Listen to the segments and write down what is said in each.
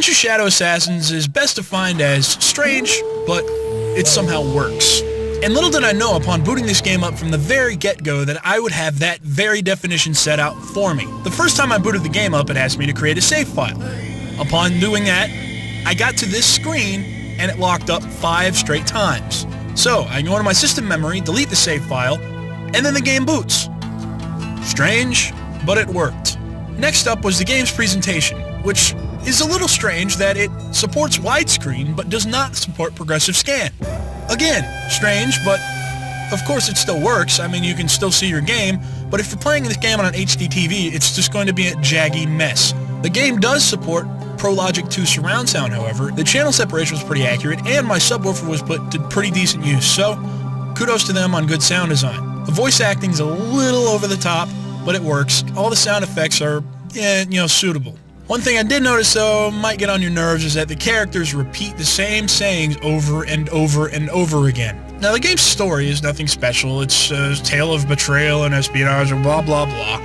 Tenchu Shadow Assassins is best defined as strange, but it somehow works. And little did I know upon booting this game up from the very get-go that I would have that very definition set out for me. The first time I booted the game up, it asked me to create a save file. Upon doing that, I got to this screen and it locked up 5 straight times. So I go into my system memory, delete the save file, and then the game boots. Strange, but it worked. Next up was the game's presentation, which is a little strange that it supports widescreen but does not support progressive scan. Again, strange, but of course it still works. I mean, you can still see your game, but if you're playing this game on an HD TV, it's just going to be a jaggy mess. The game does support Pro Logic 2 surround sound, however. The channel separation was pretty accurate, and my subwoofer was put to pretty decent use, so kudos to them on good sound design. The voice acting's a little over the top, but it works. All the sound effects are, suitable. One thing I did notice, though, might get on your nerves, is that the characters repeat the same sayings over and over and over again. Now, the game's story is nothing special. It's a tale of betrayal and espionage and blah, blah, blah.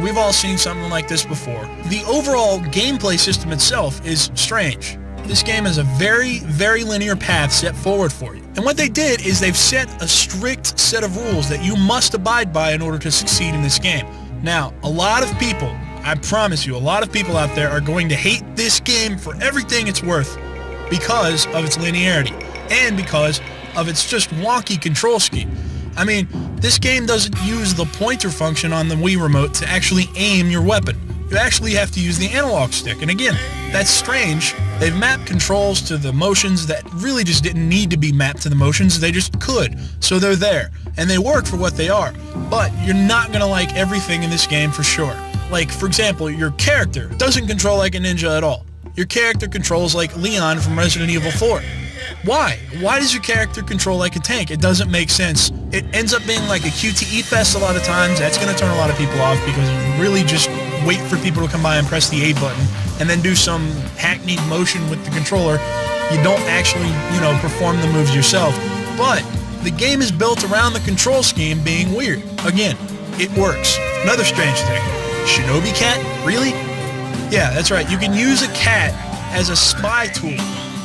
We've all seen something like this before. The overall gameplay system itself is strange. This game has a very, very linear path set forward for you. And what they did is they've set a strict set of rules that you must abide by in order to succeed in this game. Now, a lot of people, I promise you, a lot of people out there are going to hate this game for everything it's worth because of its linearity and because of its just wonky control scheme. I mean, this game doesn't use the pointer function on the Wii remote to actually aim your weapon. You actually have to use the analog stick, and again, that's strange. They've mapped controls to the motions that really just didn't need to be mapped to the motions, they just could, so they're there, and they work for what they are. But you're not going to like everything in this game for sure. Like, for example, your character doesn't control like a ninja at all. Your character controls like Leon from Resident Evil 4. Why? Why does your character control like a tank? It doesn't make sense. It ends up being like a QTE fest a lot of times. That's going to turn a lot of people off because you really just wait for people to come by and press the A button and then do some hackneyed motion with the controller. You don't actually, perform the moves yourself. But the game is built around the control scheme being weird. Again, it works. Another strange thing. Shinobi cat? Really? Yeah, that's right. You can use a cat as a spy tool.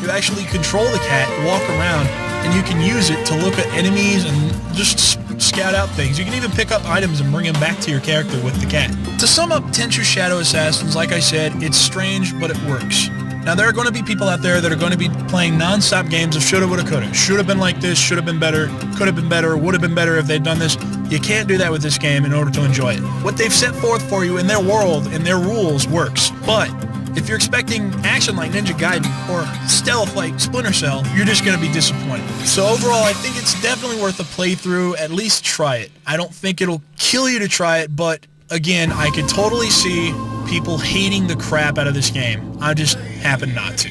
You actually control the cat, walk around, and you can use it to look at enemies and just scout out things. You can even pick up items and bring them back to your character with the cat. To sum up Tenchu Shadow Assassins, like I said, it's strange, but it works. Now, there are going to be people out there that are going to be playing non-stop games of shoulda, woulda, coulda. Should have been like this, should have been better, could have been better, would have been better if they'd done this. You can't do that with this game in order to enjoy it. What they've set forth for you in their world and their rules works, but if you're expecting action like Ninja Gaiden or stealth like Splinter Cell, you're just going to be disappointed. So overall, I think it's definitely worth a playthrough. At least try it. I don't think it'll kill you to try it, but again, I could totally see people hating the crap out of this game. I just happen not to.